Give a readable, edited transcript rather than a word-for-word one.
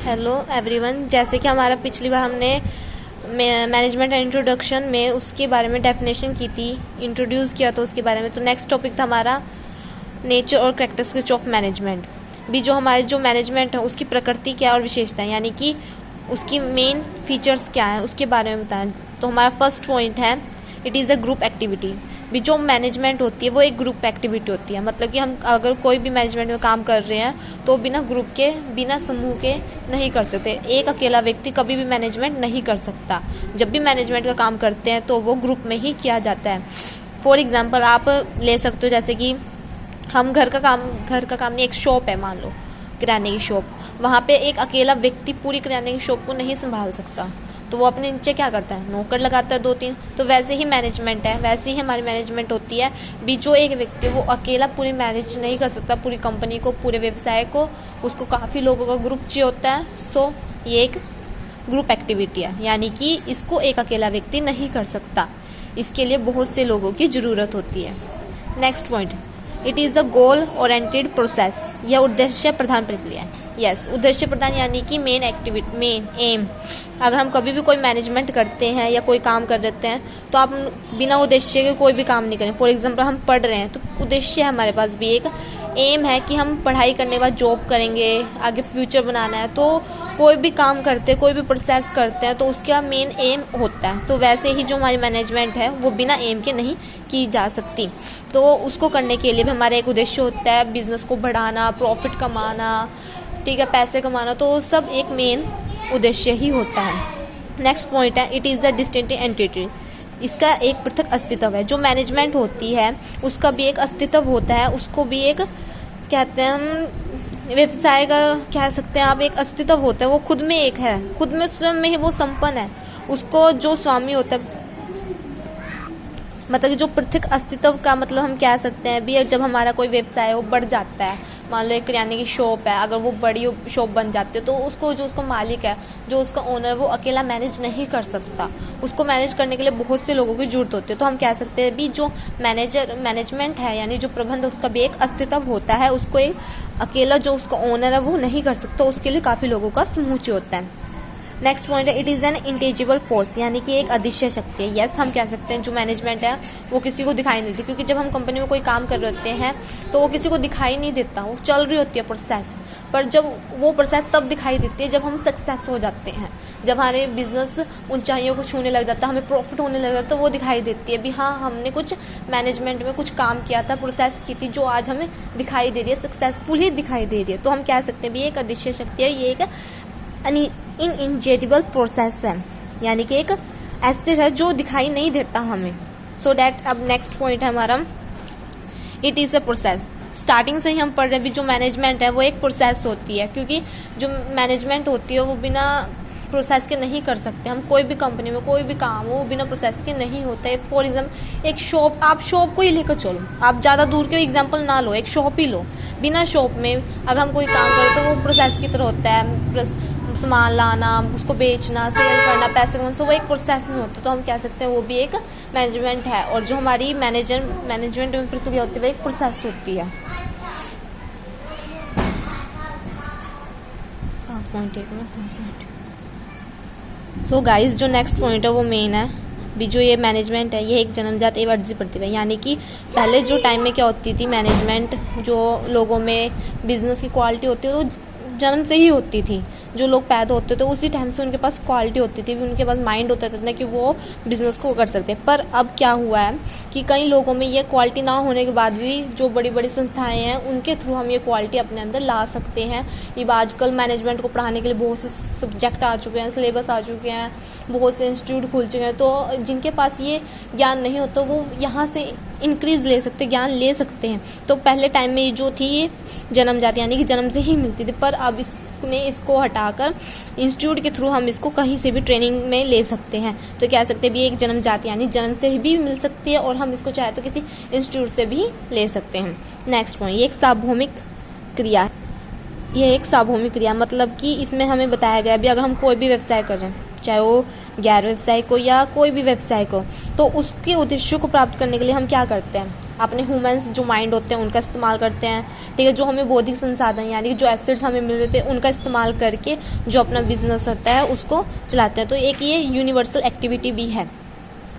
Hello everyone. जैसे कि हमारा पिछली बार हमने मैनेजमेंट एंड इंट्रोडक्शन में उसके बारे में डेफिनेशन की थी, इंट्रोड्यूस किया था उसके बारे में। तो नेक्स्ट टॉपिक था हमारा नेचर और कैरेक्टरिस्टिक्स ऑफ मैनेजमेंट। भी जो हमारे जो मैनेजमेंट है उसकी प्रकृति क्या है और विशेषताएं, यानी कि उसकी मेन फीचर्स क्या है उसके बारे में बताएं। तो हमारा फर्स्ट पॉइंट है it is a group activity. भी जो मैनेजमेंट होती है वो एक ग्रुप एक्टिविटी होती है। मतलब कि हम अगर कोई भी मैनेजमेंट में काम कर रहे हैं तो बिना ग्रुप के, बिना समूह के नहीं कर सकते। एक अकेला व्यक्ति कभी भी मैनेजमेंट नहीं कर सकता। जब भी मैनेजमेंट का काम करते हैं तो वो ग्रुप में ही किया जाता है। फॉर एग्जाम्पल आप ले सकते हो, जैसे कि हम घर का काम नहीं, एक शॉप है, मान लो किराने की शॉप। वहाँ पे एक अकेला व्यक्ति पूरी किराने की शॉप को नहीं संभाल सकता, तो वो अपने नीचे क्या करता है, नौकर लगाता है 2-3। तो वैसे ही मैनेजमेंट है, वैसे ही हमारी मैनेजमेंट होती है। भी जो एक व्यक्ति वो अकेला पूरी मैनेज नहीं कर सकता, पूरी कंपनी को, पूरे व्यवसाय को, उसको काफ़ी लोगों का ग्रुप चाहिए होता है। तो ये एक ग्रुप एक्टिविटी है, यानी कि इसको एक अकेला व्यक्ति नहीं कर सकता, इसके लिए बहुत से लोगों की ज़रूरत होती है। Next point, it is a goal oriented process. यह उद्देश्य प्रधान प्रक्रिया है। यस, उद्देश्य प्रधान यानी कि मेन एक्टिविटी, मेन एम। अगर हम कभी भी कोई मैनेजमेंट करते हैं या कोई काम कर देते हैं तो आप बिना उद्देश्य के कोई भी काम नहीं करें। फॉर एग्जांपल हम पढ़ रहे हैं तो उद्देश्य है, हमारे पास भी एक एम है कि हम पढ़ाई करने के बाद जॉब करेंगे, आगे फ्यूचर बनाना है। तो कोई भी काम करते हैं, कोई भी प्रोसेस करते हैं तो उसका मेन एम होता है। तो वैसे ही जो हमारी मैनेजमेंट है वो बिना एम के नहीं की जा सकती। तो उसको करने के लिए भी हमारा एक उद्देश्य होता है, बिजनेस को बढ़ाना, प्रॉफिट कमाना, ठीक है, पैसे कमाना। तो सब एक मेन उद्देश्य ही होता है। नेक्स्ट पॉइंट है it is a distinct entity. इसका एक पृथक अस्तित्व है। जो मैनेजमेंट होती है उसका भी एक अस्तित्व होता है, उसको भी एक कहते हैं, हम व्यवसाय का कह सकते हैं आप, एक अस्तित्व होता है। वो खुद में एक है, खुद में स्वयं में ही वो संपन्न है। उसको जो स्वामी होता है, मतलब जो पृथक अस्तित्व का मतलब हम कह सकते हैं भी, जब हमारा कोई व्यवसाय है वो बढ़ जाता है, मान लो एक किराने की शॉप है, अगर वो बड़ी शॉप बन जाती है तो उसको, जो उसका मालिक है, जो उसका ओनर, वो अकेला मैनेज नहीं कर सकता। उसको मैनेज करने के लिए बहुत से लोगों की जरूरत होती है। तो हम कह सकते हैं भी जो मैनेजमेंट है, यानी जो प्रबंध, उसका भी एक अस्तित्व होता है। उसको एक अकेला जो उसका ओनर है वो नहीं कर सकता, उसके लिए काफ़ी लोगों का समूह चाहिए होता है। नेक्स्ट पॉइंट है इट इज़ एन इंटेजिबल फोर्स, यानी कि एक अदृश्य शक्ति है। यस, हम कह सकते हैं जो मैनेजमेंट है वो किसी को दिखाई नहीं देती, क्योंकि जब हम कंपनी में कोई काम कर रहे होते हैं तो वो किसी को दिखाई नहीं देता, वो चल रही होती है प्रोसेस। पर जब वो प्रोसेस तब दिखाई देती है जब हम सक्सेस हो जाते हैं, जब हमारे बिजनेस ऊंचाइयों को छूने लग जाता है, हमें प्रॉफिट होने लग जाता है, तो वो दिखाई देती है भी हाँ, हमने कुछ मैनेजमेंट में कुछ काम किया था, प्रोसेस की थी, जो आज हमें दिखाई दे रही है, सक्सेसफुल ही दिखाई दे रही है। तो हम कह सकते हैं भी एक अदृश्य शक्ति है, ये एक इनइंजेटिबल प्रोसेस है, यानी कि एक एसिड है जो दिखाई नहीं देता हमें। सो दैट अब नेक्स्ट पॉइंट है हमारा it is a process. Starting से ही हम पढ़ रहे हैं भी जो मैनेजमेंट है वो एक प्रोसेस होती है, क्योंकि जो मैनेजमेंट होती है वो बिना प्रोसेस के नहीं कर सकते। हम कोई भी कंपनी में कोई भी काम हो बिना प्रोसेस के नहीं होता है। फॉर एग्जाम्पल एक शॉप, आप शॉप को ही लेकर चलो, आप ज़्यादा दूर के एग्जाम्पल ना लो, एक शॉप ही लो। बिना शॉप में अगर हम कोई काम करें तो वो प्रोसेस की तरह होता है, सामान लाना, उसको बेचना, सेल करना, पैसे कमाना, वो एक प्रोसेस में होता है। तो हम कह सकते हैं वो भी एक मैनेजमेंट है। और जो हमारी मैनेजमेंट में प्रक्रिया होती है वो एक प्रोसेस होती है। सो गाइस, जो नेक्स्ट पॉइंट है वो मेन है भी, जो ये मैनेजमेंट है ये एक जन्मजात एवं अर्जित प्रतिभा। यानी कि पहले जो टाइम में क्या होती थी, मैनेजमेंट जो लोगों में बिजनेस की क्वालिटी होती है तो जन्म से ही होती थी। जो लोग पैदा होते थे उसी टाइम से उनके पास क्वालिटी होती थी, उनके पास माइंड होता था कि वो बिजनेस को कर सकते हैं। पर अब क्या हुआ है कि कई लोगों में ये क्वालिटी ना होने के बाद भी जो बड़ी बड़ी संस्थाएं हैं उनके थ्रू हम ये क्वालिटी अपने अंदर ला सकते हैं। ये आजकल मैनेजमेंट को पढ़ाने के लिए बहुत से सब्जेक्ट आ चुके हैं, सिलेबस आ चुके हैं, बहुत से इंस्टीट्यूट खुल चुके हैं। तो जिनके पास ये ज्ञान नहीं होता वो यहाँ से इंक्रीज ले सकते, ज्ञान ले सकते हैं। तो पहले टाइम में जो थी ये जन्मजात, यानी कि जन्म से ही मिलती थी। पर अब इसको हटाकर इंस्टीट्यूट के थ्रू हम इसको कहीं से भी ट्रेनिंग में ले सकते हैं। तो कह सकते हैं भी एक जन्मजात, यानी जन्म से भी मिल सकती है, और हम इसको चाहे तो किसी इंस्टीट्यूट से भी ले सकते हैं। नेक्स्ट पॉइंट, ये एक सार्वभौमिक क्रिया। ये एक सार्वभौमिक क्रिया मतलब कि इसमें हमें बताया गया भी अगर हम कोई भी व्यवसाय कर रहे हैं, चाहे वो गैर व्यवसाय को या कोई भी व्यवसाय को, तो उसके उद्देश्यों को प्राप्त करने के लिए हम क्या करते हैं, अपने ह्यूमंस जो माइंड होते हैं उनका इस्तेमाल करते हैं, ठीक है, जो हमें बौद्धिक संसाधन यानी कि जो एसेट्स हमें मिल रहे थे उनका इस्तेमाल करके जो अपना बिजनेस होता है उसको चलाते हैं। तो एक ये यूनिवर्सल एक्टिविटी भी है।